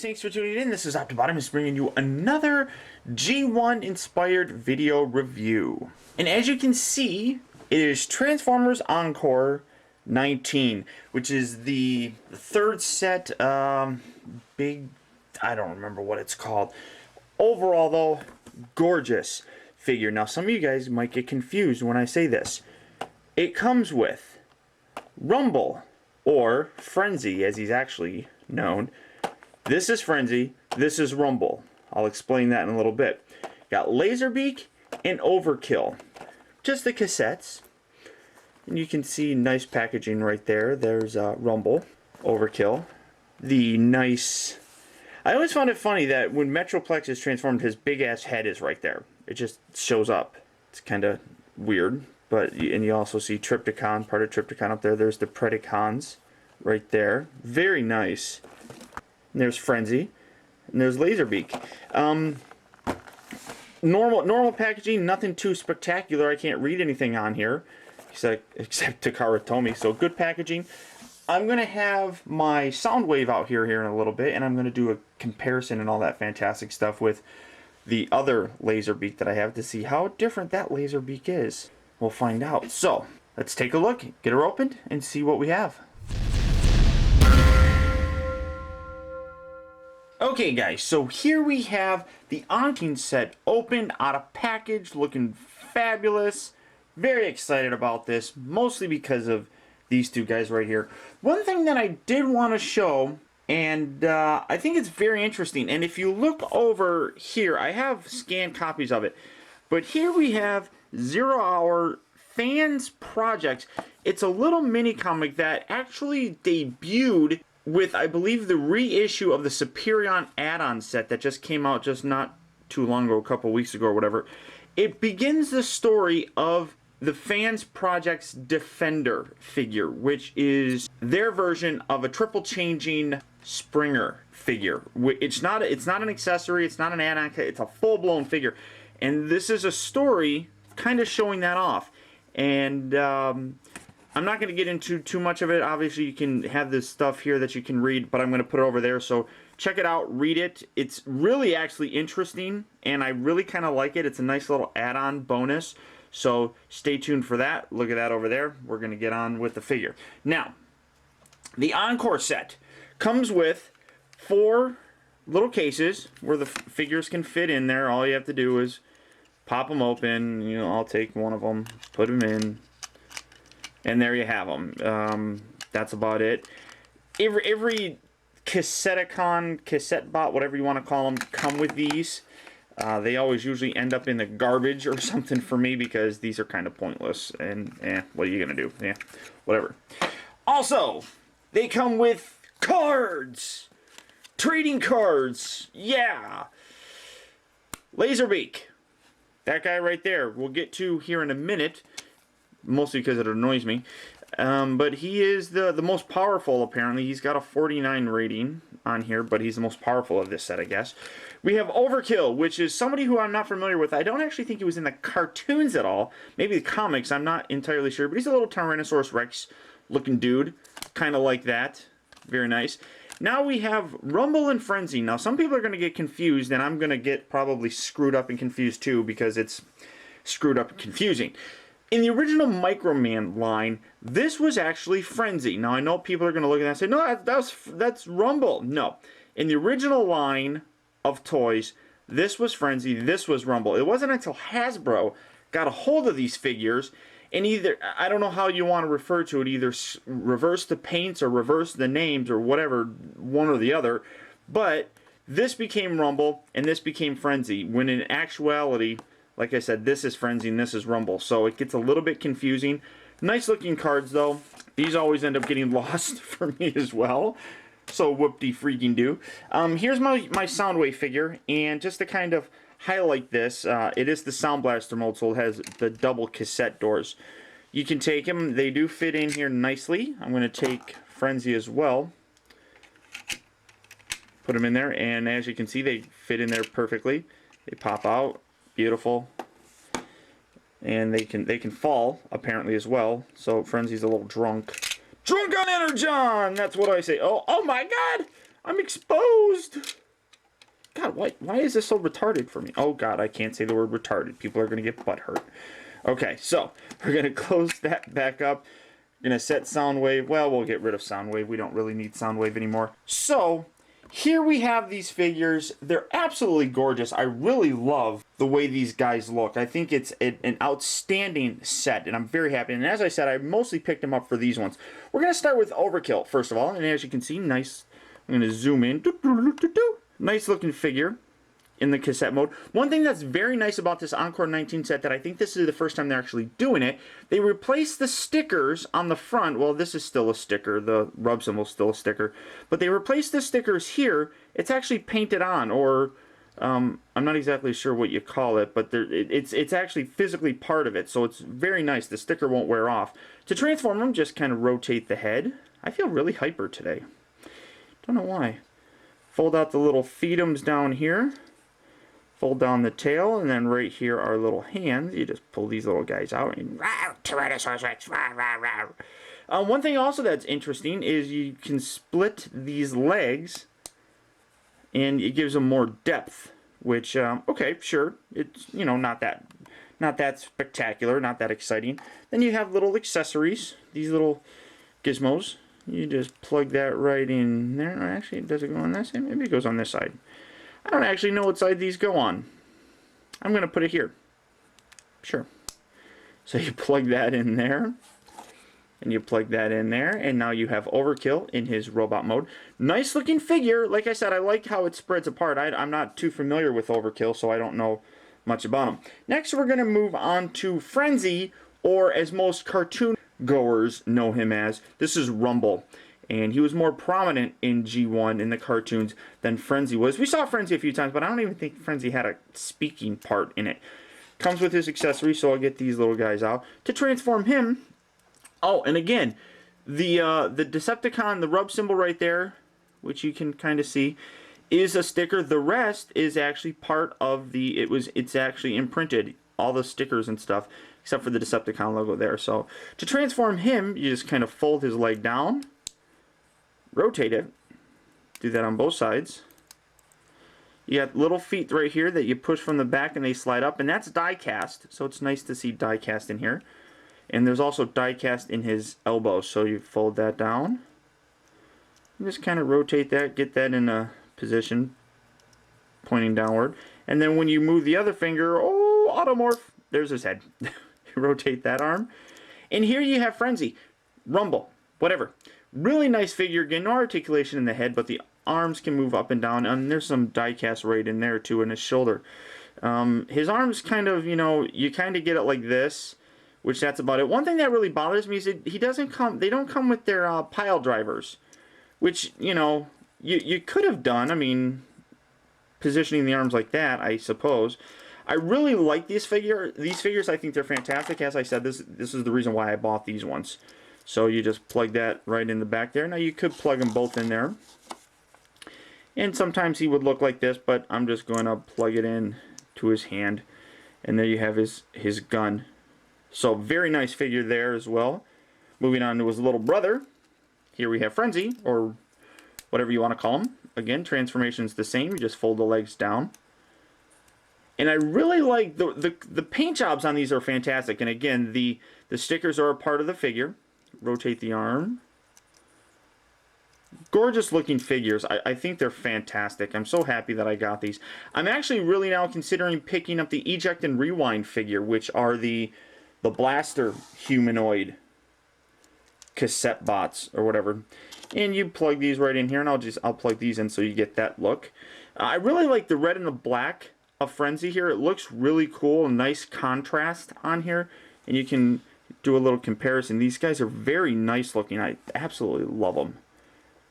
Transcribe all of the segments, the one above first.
guys, thanks for tuning in. This is Optibottom bringing you another G1 inspired video review. And as you can see, it is Transformers Encore 19, which is the third set, big, I don't remember what it's called. Overall though, gorgeous figure. Now some of you guys might get confused when I say this. It comes with Rumble, or Frenzy as he's actually known. This is Frenzy, this is Rumble. I'll explain that in a little bit. Got Laserbeak and Overkill. Just the cassettes. And you can see nice packaging right there. There's Rumble, Overkill. The nice... I always found it funny that when Metroplex is transformed, his big-ass head is right there. It just shows up. It's kind of weird. But, and you also see Tripticon, part of Tripticon up there. There's the Predacons right there. Very nice. And there's Frenzy. And there's Laserbeak. Normal packaging, nothing too spectacular. I can't read anything on here. Except Takara Tomy. So good packaging. I'm going to have my Soundwave out here in a little bit. And I'm going to do a comparison and all that fantastic stuff with the other Laserbeak that I have to see how different that Laserbeak is. We'll find out. So, let's take a look, get her opened, and see what we have. Okay guys, so here we have the Encore set opened out of package, looking fabulous. Very excited about this, mostly because of these two guys right here. One thing that I did want to show, and I think it's very interesting, and if you look over here, I have scanned copies of it, but here we have 0 Hour Fans Project. It's a little mini comic that actually debuted with, I believe, the reissue of the Superion add-on set that just came out just not too long ago, a couple weeks ago or whatever. It begins the story of the Fans Project's Defender figure, which is their version of a triple changing Springer figure. It's not an accessory, it's not an add-on, it's a full-blown figure. And this is a story kind of showing that off. And I'm not going to get into too much of it. Obviously, you can have this stuff here that you can read, but I'm going to put it over there. So check it out, read it. It's really actually interesting, and I really kind of like it. It's a nice little add-on bonus. So stay tuned for that. Look at that over there. We're going to get on with the figure. Now, the Encore set comes with 4 little cases where the figures can fit in there. All you have to do is pop them open. You know, I'll take one of them, put them in, and there you have them. That's about it. Every Decepticon, cassette bot, whatever you want to call them, come with these. They always usually end up in the garbage or something for me because these are kind of pointless. And what are you gonna do? Yeah, whatever. Also, they come with cards, trading cards. Yeah, Laserbeak. That guy right there, we'll get to here in a minute, mostly because it annoys me. But he is the most powerful, apparently. He's got a 49 rating on here, but he's the most powerful of this set, I guess. We have Overkill, which is somebody who I'm not familiar with. I don't actually think he was in the cartoons at all. Maybe the comics, I'm not entirely sure. But he's a little Tyrannosaurus Rex looking dude. Kind of like that. Very nice. Now we have Rumble and Frenzy. Now some people are going to get confused, and I'm going to get probably screwed up and confused too because it's screwed up and confusing. In the original Microman line, this was actually Frenzy. Now I know people are going to look at that and say, no, that's Rumble. No. In the original line of toys, this was Frenzy, this was Rumble. It wasn't until Hasbro got a hold of these figures and either, I don't know how you want to refer to it, either reverse the paints or reverse the names or whatever, one or the other, but this became Rumble and this became Frenzy, when in actuality, like I said, this is Frenzy and this is Rumble, so it gets a little bit confusing. Nice looking cards though. These always end up getting lost for me as well, so whoop-de-freaking-do. Here's my Soundwave figure, and just to kind of highlight this, it is the Sound Blaster mold, so it has the double cassette doors. You can take them, they do fit in here nicely. I'm going to take Frenzy as well. Put them in there, and as you can see, they fit in there perfectly. They pop out, beautiful. And they can fall, apparently, as well. So Frenzy's a little drunk. Drunk on Energon! That's what I say. Oh my god! I'm exposed. God, why is this so retarded for me? Oh, God, I can't say the word retarded. People are going to get butt hurt. Okay, so we're going to close that back up. We're going to set sound wave. Well, we'll get rid of sound wave. We don't really need sound wave anymore. So here we have these figures. They're absolutely gorgeous. I really love the way these guys look. I think it's an outstanding set, and I'm very happy. And as I said, I mostly picked them up for these ones. We're going to start with Overkill, first of all. And as you can see, nice. I'm going to zoom in. Nice looking figure in the cassette mode. One thing that's very nice about this Encore 19 set, that I think this is the first time they're actually doing it, they replaced the stickers on the front. Well, this is still a sticker. The rub symbol is still a sticker. But they replaced the stickers here. It's actually painted on, or I'm not exactly sure what you call it, but it's actually physically part of it. So it's very nice. The sticker won't wear off. To transform them, just kind of rotate the head. I feel really hyper today. Don't know why. Fold out the little feetums down here. Fold down the tail, and then right here are little hands. You just pull these little guys out and tyrannosaurus rex. One thing also that's interesting is you can split these legs, and it gives them more depth. Which okay, sure, it's not that spectacular, not that exciting. Then you have little accessories, these little gizmos. You just plug that right in there. Actually, does it go on that side? Maybe it goes on this side. I don't actually know what side these go on. I'm going to put it here. Sure. So you plug that in there. And you plug that in there. And now you have Overkill in his robot mode. Nice looking figure. Like I said, I like how it spreads apart. I'm not too familiar with Overkill, so I don't know much about him. Next, we're going to move on to Frenzy, or as most cartoon goers know him as, this is Rumble. And he was more prominent in G1 in the cartoons than Frenzy was. We saw Frenzy a few times, but I don't even think Frenzy had a speaking part in it. Comes with his accessories, so I'll get these little guys out. To transform him, oh, and again, the Decepticon, the rub symbol right there, which you can kind of see, is a sticker. The rest is actually part of the, it's actually imprinted, all the stickers and stuff, except for the Decepticon logo there. So to transform him, you just kind of fold his leg down, rotate it, do that on both sides. You got little feet right here that you push from the back and they slide up, and that's die cast, so it's nice to see die cast in here. And there's also die cast in his elbow, so you fold that down. You just kind of rotate that, get that in a position pointing downward. And then when you move the other finger, oh, automorph, there's his head. Rotate that arm. And here you have Frenzy, Rumble, whatever. Really nice figure. Again, no articulation in the head, but the arms can move up and down. And there's some die cast right in there too in his shoulder. His arms kind of, you kind of get it like this, which that's about it. One thing that really bothers me is that they don't come with their pile drivers, which, you could have done. I mean, positioning the arms like that, I suppose. I really like these figures. I think they're fantastic. As I said, this is the reason why I bought these ones. So you just plug that right in the back there. Now you could plug them both in there. And sometimes he would look like this, but I'm just going to plug it in to his hand. And there you have his gun. So very nice figure there as well. Moving on to his little brother. Here we have Frenzy, or whatever you want to call him. Again, transformation's the same. You just fold the legs down. And I really like the paint jobs on these are fantastic. And again, the stickers are a part of the figure. Rotate the arm. Gorgeous looking figures. I think they're fantastic. I'm so happy that I got these. I'm actually really now considering picking up the Eject and Rewind figure, which are the blaster humanoid cassette bots or whatever. And you plug these right in here, and I'll plug these in so you get that look. I really like the red and the black of Frenzy here. It looks really cool, nice contrast on here, and you can do a little comparison. These guys are very nice looking. I absolutely love them.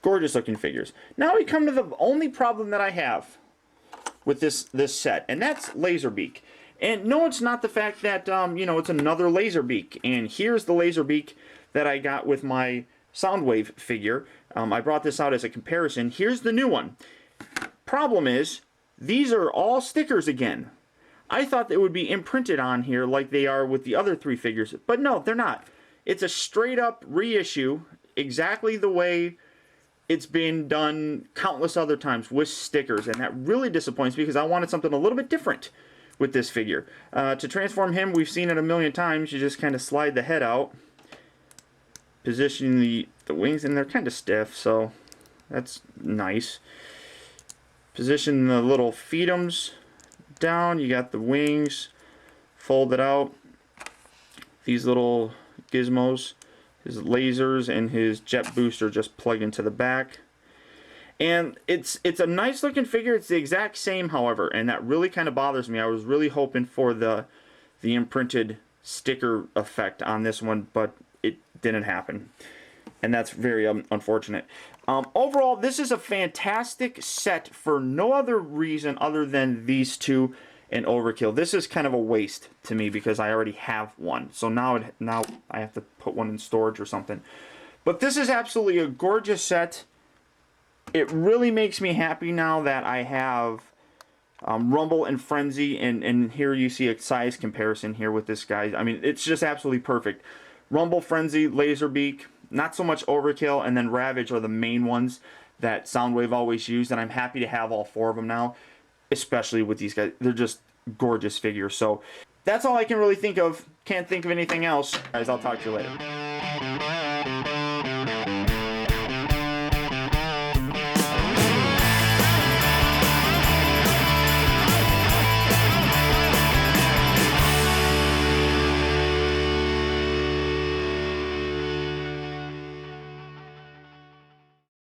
Gorgeous looking figures. Now we come to the only problem that I have with this set, and that's Laserbeak. And no, it's not the fact that it's another Laserbeak. And here's the Laserbeak that I got with my Soundwave figure. I brought this out as a comparison. Here's the new one. Problem is, these are all stickers again. I thought they would be imprinted on here like they are with the other three figures, but no, they're not. It's a straight up reissue, exactly the way it's been done countless other times with stickers, and that really disappoints me because I wanted something a little bit different with this figure. To transform him, we've seen it a million times. You just kind of slide the head out, position the wings, and they're kind of stiff, so that's nice. Position the little feetums down. You got the wings folded out. These little gizmos, his lasers and his jet booster just plug into the back. And it's a nice looking figure. It's the exact same, however, and that really kind of bothers me. I was really hoping for the imprinted sticker effect on this one, but it didn't happen. And that's very unfortunate. Overall, this is a fantastic set for no other reason other than these two and Overkill. This is kind of a waste to me because I already have one. So now I have to put one in storage or something. But this is absolutely a gorgeous set. It really makes me happy now that I have Rumble and Frenzy, and here you see a size comparison here with this guy. I mean, it's just absolutely perfect. Rumble, Frenzy, Laserbeak, not so much Overkill, and then Ravage are the main ones that Soundwave always used, and I'm happy to have all four of them now, especially with these guys. They're just gorgeous figures. So that's all I can really think of. Can't think of anything else. Guys, I'll talk to you later.